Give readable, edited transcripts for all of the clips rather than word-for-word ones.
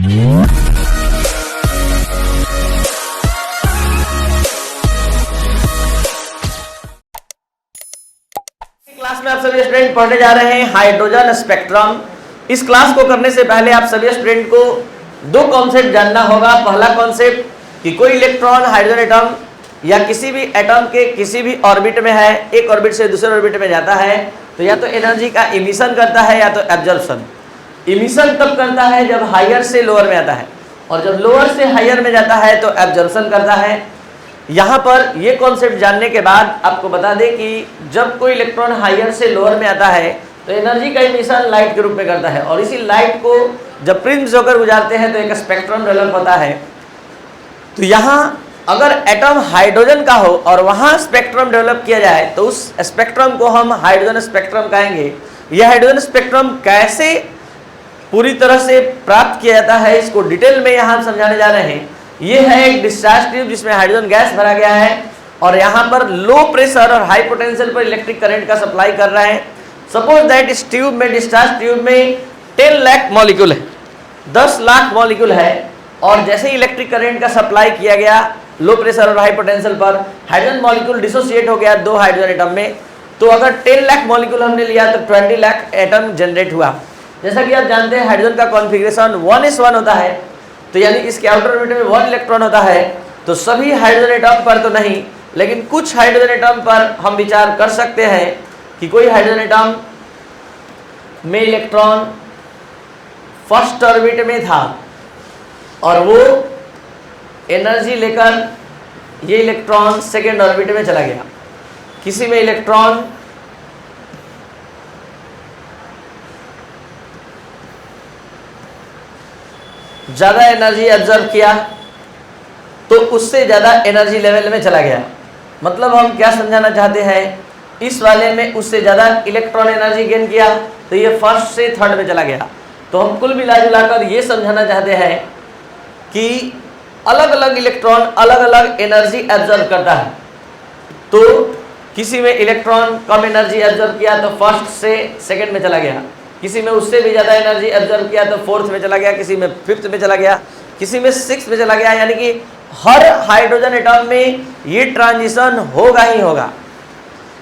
Class में आप सभी स्टूडेंट पढ़ने जा रहे हैं हाइड्रोजन स्पेक्ट्रम। इस क्लास को करने से पहले आप सभी स्टूडेंट को दो कॉन्सेप्ट जानना होगा। पहला कॉन्सेप्ट कि कोई इलेक्ट्रॉन हाइड्रोजन एटम या किसी भी एटम के किसी भी ऑर्बिट में है, एक ऑर्बिट से दूसरे ऑर्बिट में जाता है तो या तो एनर्जी का इमिशन करता है या तो एब्जॉर्प्शन। इमिशन तब करता है जब हायर से लोअर में आता है, और जब लोअर से हायर में जाता है तो एब्जॉर्प्शन करता है। यहाँ पर ये कॉन्सेप्ट जानने के बाद आपको बता दें कि जब कोई इलेक्ट्रॉन हायर से लोअर में आता है तो एनर्जी का इमिशन लाइट के रूप में करता है, और इसी लाइट को जब प्रिज्म होकर गुजारते हैं तो एक स्पेक्ट्रम डेवलप होता है। तो यहाँ अगर एटम हाइड्रोजन का हो और वहाँ स्पेक्ट्रम डेवलप किया जाए तो उस स्पेक्ट्रम को हम हाइड्रोजन स्पेक्ट्रम कहेंगे। यह हाइड्रोजन स्पेक्ट्रम कैसे पूरी तरह से प्राप्त किया जाता है इसको डिटेल में यहाँ हम समझाने जा रहे हैं। ये है एक डिस्चार्ज ट्यूब जिसमें हाइड्रोजन गैस भरा गया है, और यहाँ पर लो प्रेशर और हाई पोटेंशियल पर इलेक्ट्रिक करंट का सप्लाई कर रहा है। सपोज दैट इस ट्यूब में, डिस्चार्ज ट्यूब में 10 लाख मॉलिक्यूल है, 10 लाख मॉलिक्यूल है, और जैसे ही इलेक्ट्रिक करंट का सप्लाई किया गया लो प्रेशर और हाई पोटेंशियल पर, हाइड्रोजन मॉलिक्यूल डिसोसिएट हो गया दो हाइड्रोजन एटम में। तो अगर 10 लाख मॉलिक्यूल हमने लिया तो 20 लाख एटम जनरेट हुआ। जैसा कि आप जानते हैं हाइड्रोजन का कॉन्फ़िगरेशन 1s1 होता है, तो यानी इसके आउटर ऑर्बिट में 1 इलेक्ट्रॉन होता है। तो सभी हाइड्रोजन एटम पर तो नहीं, लेकिन कुछ हाइड्रोजन एटम पर हम विचार कर सकते हैं कि कोई हाइड्रोजन एटम में इलेक्ट्रॉन फर्स्ट ऑर्बिट में था और वो एनर्जी लेकर ये इलेक्ट्रॉन सेकेंड ऑर्बिट में चला गया। किसी में इलेक्ट्रॉन ज़्यादा एनर्जी एब्जॉर्ब किया तो उससे ज़्यादा एनर्जी लेवल में चला गया। मतलब हम क्या समझाना चाहते हैं, इस वाले में उससे ज़्यादा इलेक्ट्रॉन एनर्जी गेन किया तो ये फर्स्ट से थर्ड में चला गया। तो हम कुल मिला जुलाकर ये समझाना चाहते हैं कि अलग अलग इलेक्ट्रॉन अलग अलग एनर्जी एब्जॉर्ब करता है। तो किसी में इलेक्ट्रॉन कम एनर्जी एब्जॉर्ब किया तो फर्स्ट से सेकेंड में चला गया, किसी में उससे भी ज़्यादा एनर्जी एब्जॉर्ब किया तो फोर्थ में चला गया, किसी में फिफ्थ में चला गया, किसी में सिक्स्थ में चला गया। यानी कि हर हाइड्रोजन एटम में ये ट्रांजिशन होगा ही होगा,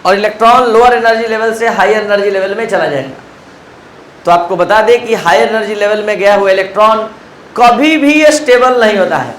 और इलेक्ट्रॉन लोअर एनर्जी लेवल से हायर एनर्जी लेवल में चला जाएगा। तो आपको बता दें कि हायर एनर्जी लेवल में गया हुआ इलेक्ट्रॉन कभी भी स्टेबल नहीं होता है,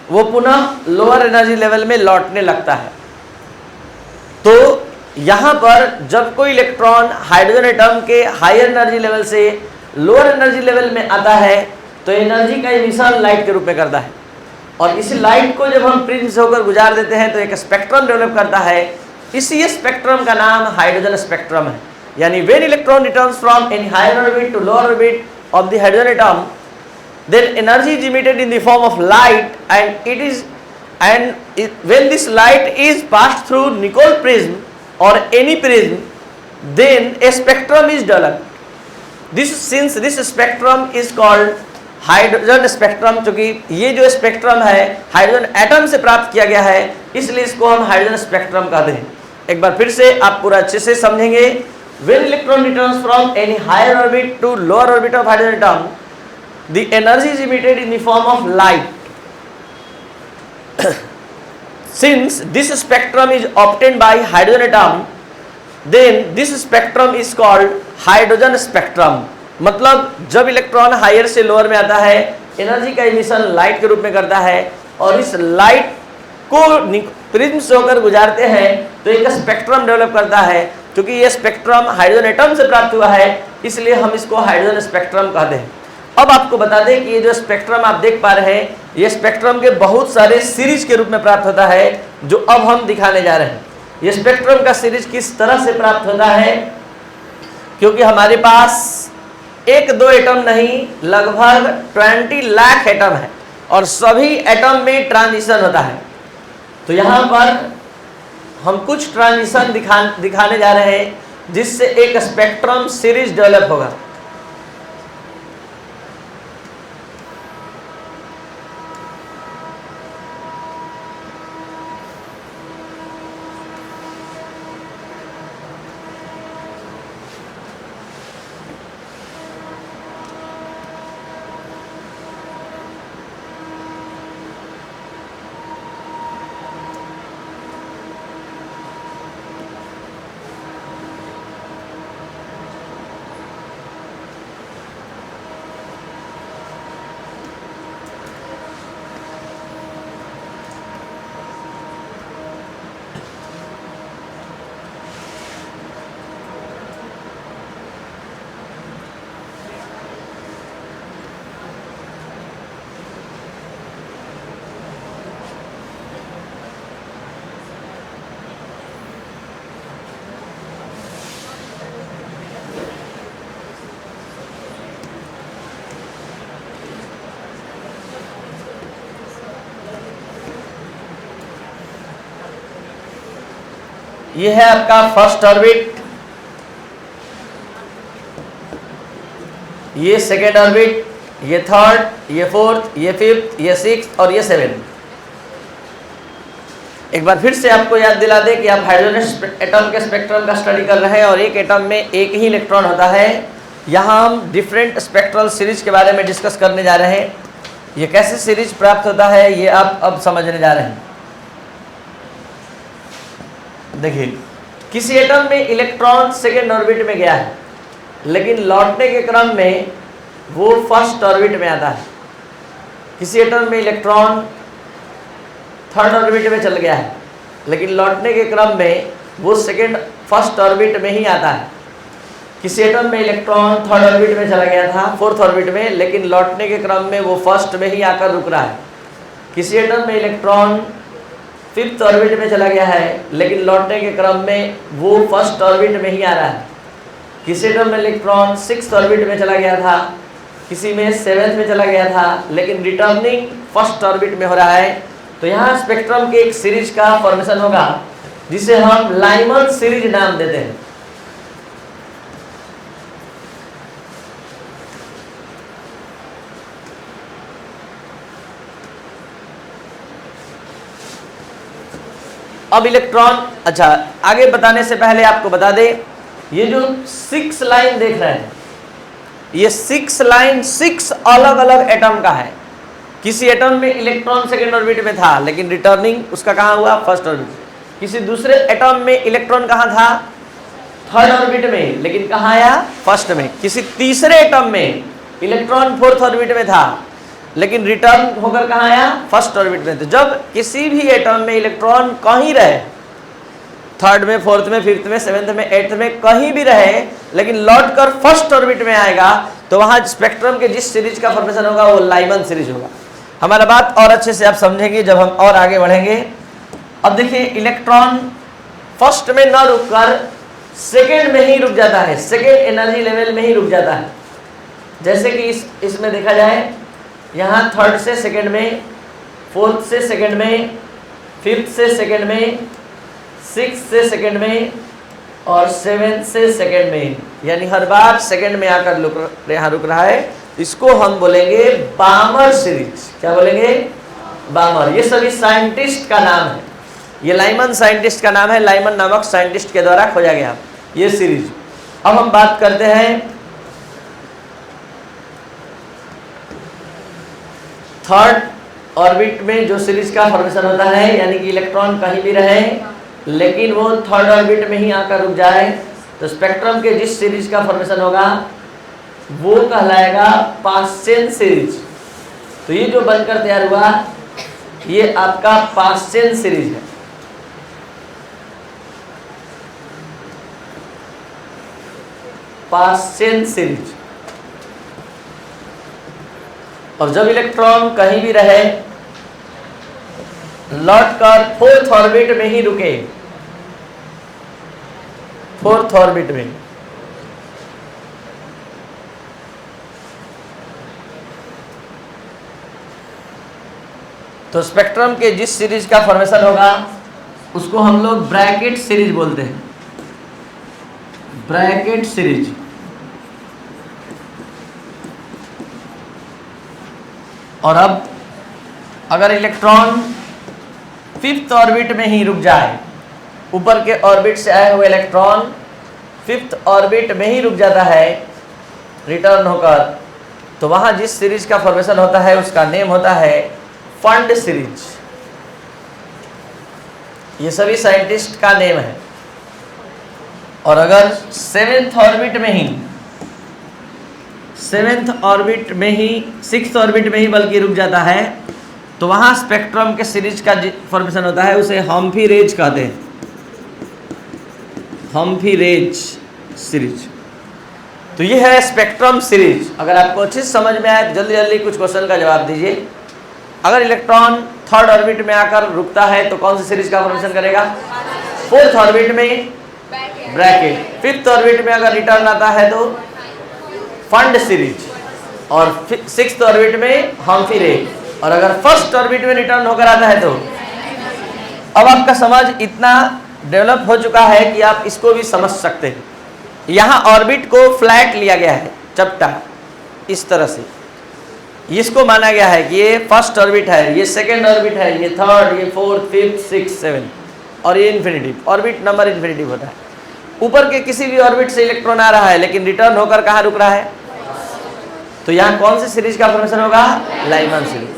वो पुनः लोअर एनर्जी लेवल में लौटने लगता है। तो यहाँ पर जब कोई इलेक्ट्रॉन हाइड्रोजन एटम के हायर एनर्जी लेवल से लोअर एनर्जी लेवल में आता है तो एनर्जी का इमिशन लाइट के रूप में करता है, और इस लाइट को जब हम प्रिज्म से होकर गुजार देते हैं तो एक स्पेक्ट्रम डेवलप करता है। इसी स्पेक्ट्रम का नाम हाइड्रोजन स्पेक्ट्रम है। यानी when electron returns from any higher orbit to lower orbit of the hydrogen atom, then energy is emitted in the form of light, and when this light is passed through Nicol prism or any prism, then a spectrum is developed. Since this spectrum is called hydrogen spectrum, चूंकि ये जो spectrum है hydrogen atom से प्राप्त किया गया है इसलिए इसको हम हाइड्रोजन स्पेक्ट्रम कहते हैं। एक बार फिर से आप पूरा अच्छे से समझेंगे। When electron returns from any higher orbit to lower orbit of hydrogen atom, the energy is emitted in the form of light. Since this spectrum is obtained by hydrogen atom, then this spectrum is called hydrogen spectrum. मतलब जब electron higher से lower में आता है energy का emission light के रूप में करता है, और इस लाइट को प्रिज्म से होकर गुजारते हैं तो एक स्पेक्ट्रम डेवलप करता है। क्योंकि ये स्पेक्ट्रम हाइड्रोजन एटम से प्राप्त हुआ है इसलिए हम इसको हाइड्रोजन स्पेक्ट्रम कहते हैं। अब आपको बता दें कि ये जो स्पेक्ट्रम आप देख पा रहे हैं ये स्पेक्ट्रम के बहुत सारे सीरीज के रूप में प्राप्त होता है, जो अब हम दिखाने जा रहे हैं। ये स्पेक्ट्रम का सीरीज किस तरह से प्राप्त होता है, क्योंकि हमारे पास एक दो एटम नहीं लगभग 20 लाख एटम है और सभी एटम में ट्रांजिशन होता है। तो यहाँ पर हम कुछ ट्रांजिशन दिखाने जा रहे हैं जिससे एक स्पेक्ट्रम सीरीज डेवलप होगा। ये है आपका फर्स्ट ऑर्बिट, ये सेकेंड ऑर्बिट, ये थर्ड, ये फोर्थ, ये फिफ्थ, ये सिक्स्थ और ये सेवेंथ। एक बार फिर से आपको याद दिला दे कि आप हाइड्रोजन एटम के स्पेक्ट्रम का स्टडी कर रहे हैं और एक एटम में एक ही इलेक्ट्रॉन होता है। यहाँ हम डिफरेंट स्पेक्ट्रल सीरीज के बारे में डिस्कस करने जा रहे हैं। ये कैसे सीरीज प्राप्त होता है ये आप अब समझने जा रहे हैं। देखिए, किसी एटम में इलेक्ट्रॉन सेकेंड ऑर्बिट में गया है, लेकिन लौटने के क्रम में वो फर्स्ट ऑर्बिट में आता है। किसी एटम में इलेक्ट्रॉन थर्ड ऑर्बिट में चल गया है, लेकिन लौटने के क्रम में वो फर्स्ट ऑर्बिट में ही आता है। किसी एटम में इलेक्ट्रॉन थर्ड ऑर्बिट में चला गया था, फोर्थ ऑर्बिट में, लेकिन लौटने के क्रम में वो फर्स्ट में ही आकर रुक रहा है। किसी एटम में इलेक्ट्रॉन फिफ्थ ऑर्बिट में चला गया है, लेकिन लौटने के क्रम में वो फर्स्ट ऑर्बिट में ही आ रहा है। किसी एटम में इलेक्ट्रॉन सिक्स्थ ऑर्बिट में चला गया था, किसी में सेवेंथ में चला गया था, लेकिन रिटर्निंग फर्स्ट ऑर्बिट में हो रहा है। तो यहाँ स्पेक्ट्रम के एक सीरीज का फॉर्मेशन होगा जिसे हम लाइमन सीरीज नाम देते हैं। अब इलेक्ट्रॉन, अच्छा आगे बताने से पहले आपको बता दें, ये जो 6 लाइन देख रहे हैं, ये 6 लाइन 6 अलग अलग एटम का है। किसी एटम में इलेक्ट्रॉन सेकेंड ऑर्बिट में था, लेकिन रिटर्निंग उसका कहाँ हुआ? First orbit. किसी दूसरे एटम में इलेक्ट्रॉन कहाँ था? थर्ड ऑर्बिट में, लेकिन कहाँ आया? फर्स्ट में। किसी तीसरे एटम में इलेक्ट्रॉन फोर्थ ऑर्बिट में था, लेकिन रिटर्न होकर कहाँ आया? फर्स्ट ऑर्बिट में। तो जब किसी भी एटम में इलेक्ट्रॉन कहीं रहे, थर्ड में, फोर्थ में, फिफ्थ में, सेवेंथ में, एट्थ में, कहीं भी रहे, लेकिन लौट कर फर्स्ट ऑर्बिट में आएगा, तो वहाँ स्पेक्ट्रम के जिस सीरीज का फॉर्मेशन होगा वो लाइमन सीरीज होगा। हमारा बात और अच्छे से आप समझेंगे जब हम और आगे बढ़ेंगे। अब देखिए, इलेक्ट्रॉन फर्स्ट में न रुककर सेकेंड में ही रुक जाता है, सेकेंड एनर्जी लेवल में ही रुक जाता है। जैसे कि इसमें देखा जाए, यहाँ थर्ड से सेकेंड में, फोर्थ से सेकेंड में, फिफ्थ से सेकेंड में, सिक्स्थ से सेकेंड में और सेवेंथ से सेकेंड में, यानी हर बार सेकेंड में आकर यहाँ रुक रहा है। इसको हम बोलेंगे बामर सीरीज। क्या बोलेंगे? बामर। ये सभी साइंटिस्ट का नाम है। ये लाइमन साइंटिस्ट का नाम है, लाइमन नामक साइंटिस्ट के द्वारा खोजा गया ये सीरीज। अब हम बात करते हैं थर्ड ऑर्बिट में जो सीरीज का फॉर्मेशन होता है, यानी कि इलेक्ट्रॉन कहीं भी रहे लेकिन वो थर्ड ऑर्बिट में ही आकर रुक जाए, तो स्पेक्ट्रम के जिस सीरीज का फॉर्मेशन होगा वो कहलाएगा पास्चेन सीरीज। तो ये जो बनकर तैयार हुआ ये आपका पास्चेन सीरीज है। पास्चेन सीरीज। और जब इलेक्ट्रॉन कहीं भी रहे, लौटकर फोर्थ ऑर्बिट में ही रुके, फोर्थ ऑर्बिट में, तो स्पेक्ट्रम के जिस सीरीज का फॉर्मेशन होगा उसको हम लोग ब्रैकेट सीरीज बोलते हैं। Brackett series. और अब अगर इलेक्ट्रॉन फिफ्थ ऑर्बिट में ही रुक जाए, ऊपर के ऑर्बिट से आए हुए इलेक्ट्रॉन फिफ्थ ऑर्बिट में ही रुक जाता है रिटर्न होकर, तो वहां जिस सीरीज का फॉर्मेशन होता है उसका नेम होता है फंड सीरीज। ये सभी साइंटिस्ट का नेम है। और अगर सेवेंथ ऑर्बिट में ही, सेवेंथ ऑर्बिट में ही, सिक्स्थ ऑर्बिट में ही बल्कि रुक जाता है, तो वहां स्पेक्ट्रम के सीरीज का फॉर्मेशन होता है, उसे हम्फी रेज कहते हैं। Humphrey raise series. तो ये है स्पेक्ट्रम सीरीज। अगर आपको अच्छे से समझ में आए जल्दी जल्दी कुछ क्वेश्चन का जवाब दीजिए। अगर इलेक्ट्रॉन थर्ड ऑर्बिट में आकर रुकता है तो कौन सी सीरीज का फॉर्मेशन करेगा? फोर्थ ऑर्बिट में ब्रैकेट। फिफ्थ ऑर्बिट में अगर रिटर्न आता है तो फंड सीरीज, और सिक्स्थ ऑर्बिट में हम्फी रेज, और अगर फर्स्ट ऑर्बिट में रिटर्न होकर आता है तो। अब आपका समझ इतना डेवलप हो चुका है कि आप इसको भी समझ सकते हैं। यहाँ ऑर्बिट को फ्लैट लिया गया है, चपटा इस तरह से, इसको माना गया है कि ये फर्स्ट ऑर्बिट है, ये सेकेंड ऑर्बिट है, ये थर्ड, ये फोर्थ, फिफ्थ, सिक्स, सेवन, और ये इन्फिनिटिव। ऑर्बिट नंबर इन्फिनिटिव होता है। ऊपर के किसी भी ऑर्बिट से इलेक्ट्रॉन आ रहा है लेकिन रिटर्न होकर कहाँ रुक रहा है, तो यहाँ कौन सी सीरीज का फॉर्मेशन होगा, लाइमन सीरीज।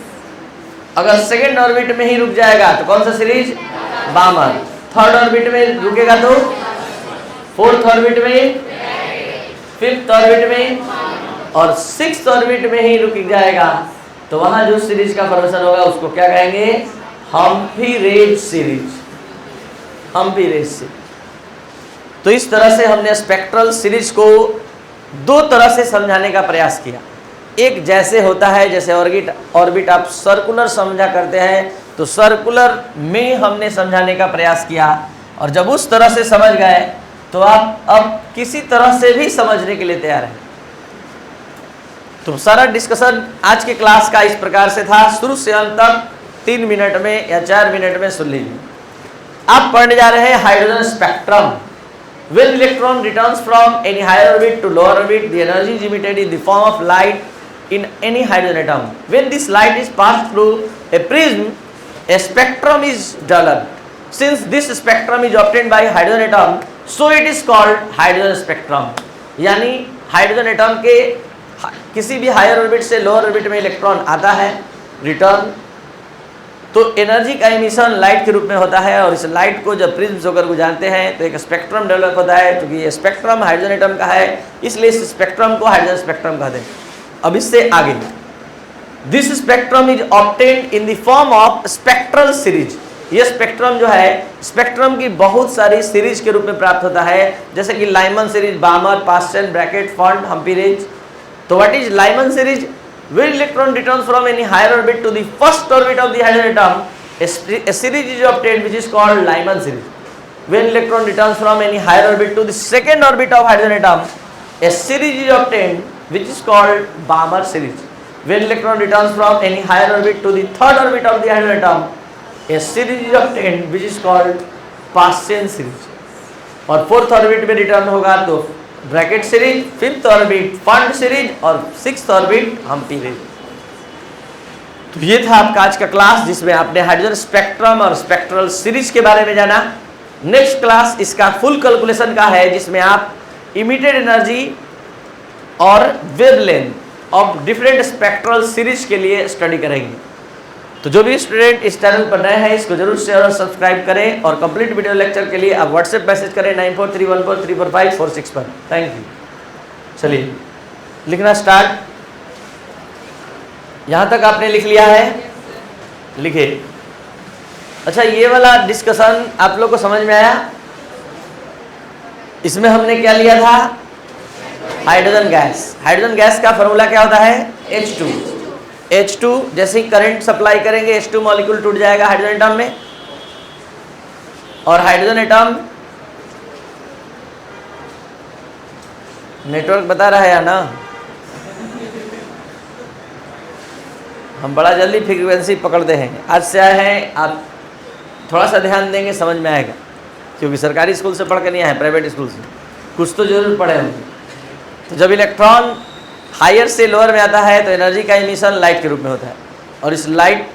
अगर सेकेंड ऑर्बिट में ही रुक जाएगा तो कौन सा सीरीज, बामर। थर्ड ऑर्बिट में रुकेगा तो फोर्थ ऑर्बिट में, फिफ्थ ऑर्बिट में, और सिक्स्थ ऑर्बिट में ही रुक जाएगा तो वहां जो सीरीज का फॉर्मेशन होगा उसको क्या कहेंगे, Humphreys series. Humphreys series. तो इस तरह से हमने स्पेक्ट्रल सीरीज को दो तरह से समझाने का प्रयास किया। एक जैसे होता है, जैसे ऑर्बिट आप सर्कुलर समझा करते हैं, तो सर्कुलर में हमने समझाने का प्रयास किया, और जब उस तरह से समझ गए तो आप अब किसी तरह से भी समझने के लिए तैयार हैं। तो सारा डिस्कशन आज के क्लास का इस प्रकार से था, शुरू से अंत तक 3 मिनट में या 4 मिनट में सुन लीजिए। आप पढ़ने जा रहे हैं hydrogen spectrum. When electron returns from any higher orbit to lower orbit, the energy is emitted in the form of light in any hydrogen atom. When this light is passed through a prism, a spectrum is developed. Since this spectrum is obtained by hydrogen atom, so it is called hydrogen spectrum. यानी hydrogen atom के किसी भी higher orbit से lower orbit में electron आता है, return, तो energy का एमिशन लाइट के रूप में होता है, और इस लाइट को जब प्रिज्म होकर गुजारते हैं तो एक स्पेक्ट्रम डेवलप होता है। क्योंकि ये स्पेक्ट्रम हाइड्रोजन एटम का है, इसलिए इस स्पेक्ट्रम को हाइड्रोजन स्पेक्ट्रम कहते हैं। अब इससे आगे, this spectrum is obtained in the form of spectral series. ये स्पेक्ट्रम जो है, स्पेक्ट्रम की बहुत सारी सीरीज के रूप में प्राप्त होता है, जैसे कि Lyman series, बामर, Paschen, bracket, fund, Humphrey raise. तो what is Lyman series? When electron returns from any higher orbit to the first orbit of the hydrogen atom, a series is obtained which is called Lyman series. When electron returns from any higher orbit to the second orbit of hydrogen atom, a series is obtained which is called Balmer series. When electron returns from any higher orbit to the third orbit of the hydrogen atom, a series is obtained which is called Paschen series. और fourth orbit में return होगा तो Brackett series, fifth orbit fund series, और sixth orbit Humphrey raise. तो ये था आपका आज का क्लास, जिसमें आपने हाइड्रोजन स्पेक्ट्रम और स्पेक्ट्रल सीरीज के बारे में जाना। नेक्स्ट क्लास इसका फुल कैलकुलेशन का है, जिसमें आप इमिटेड एनर्जी और wavelength of different spectral series के लिए स्टडी करेंगे। तो जो भी स्टूडेंट इस चैनल पर नए हैं, इसको जरूर शेयर और सब्सक्राइब करें, और कंप्लीट वीडियो लेक्चर के लिए आप व्हाट्सएप मैसेज करें 9431434546 पर। Thank you. चलिए लिखना स्टार्ट। यहाँ तक आपने लिख लिया है, लिखे। अच्छा, ये वाला डिस्कशन आप लोग को समझ में आया? इसमें हमने क्या लिया था? Hydrogen gas. हाइड्रोजन गैस का फॉर्मूला क्या होता है? H2। H2 जैसे ही करंट सप्लाई करेंगे H2 मॉलिक्यूल टूट जाएगा हाइड्रोजन एटम में, और हाइड्रोजन एटम नेटवर्क बता रहा है या ना? हम बड़ा जल्दी फ्रीक्वेंसी पकड़ते हैं। आज से आए हैं, आप थोड़ा सा ध्यान देंगे समझ में आएगा, क्योंकि सरकारी स्कूल से पढ़ के नहीं आए, प्राइवेट स्कूल से कुछ तो जरूर पढ़े होंगे। तो जब इलेक्ट्रॉन हायर से लोअर में आता है तो एनर्जी का एमिशन लाइट के रूप में होता है, और इस लाइट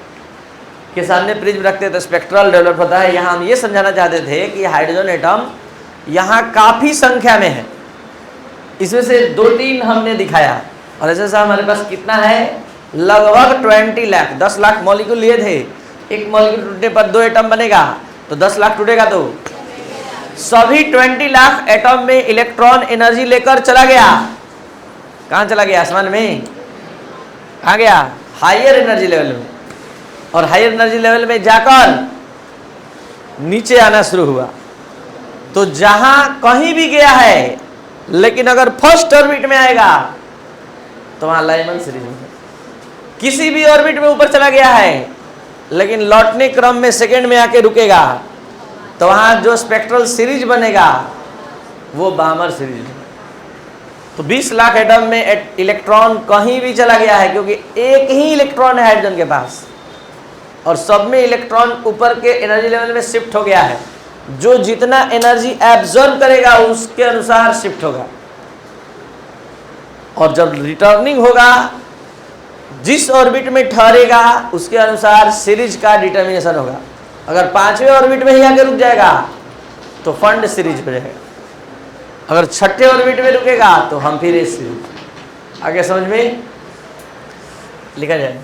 के सामने प्रिज्म रखते हैं तो स्पेक्ट्रल डेवलप होता है। यहाँ हम ये समझाना चाहते थे कि हाइड्रोजन एटम यहाँ काफ़ी संख्या में है, इसमें से 2-3 हमने दिखाया, और ऐसे ऐसा हमारे पास कितना है? लगभग 20 लाख, 10 लाख मॉलिक्यूल लिए थे। एक मॉलिक्यूल टूटने पर 2 एटम बनेगा, तो 10 लाख टूटेगा, तो सभी 20 लाख एटम में इलेक्ट्रॉन एनर्जी लेकर चला गया। कहाँ चला गया? आसमान में। कहाँ गया? हायर एनर्जी लेवल में, और हायर एनर्जी लेवल में जाकर नीचे आना शुरू हुआ। तो जहां कहीं भी गया है, लेकिन अगर फर्स्ट ऑर्बिट में आएगा तो वहां लाइमन सीरीज में। किसी भी ऑर्बिट में ऊपर चला गया है, लेकिन लौटने क्रम में सेकेंड में आके रुकेगा, तो वहां जो स्पेक्ट्रल सीरीज बनेगा वो बामर सीरीज है। तो 20 लाख एटम में इलेक्ट्रॉन कहीं भी चला गया है, क्योंकि एक ही इलेक्ट्रॉन है हाइड्रोजन के पास, और सब में इलेक्ट्रॉन ऊपर के एनर्जी लेवल में शिफ्ट हो गया है। जो जितना एनर्जी एब्जॉर्ब करेगा उसके अनुसार शिफ्ट होगा, और जब रिटर्निंग होगा जिस ऑर्बिट में ठहरेगा उसके अनुसार सीरीज का डिटर्मिनेशन होगा। अगर 5वें ऑर्बिट में ही आके रुक जाएगा तो फंड सीरीज हो जाएगा, अगर 6ठे ऑर्बिट में रुकेगा तो हम फिर सीरीज। आगे समझ में लिखा जाए।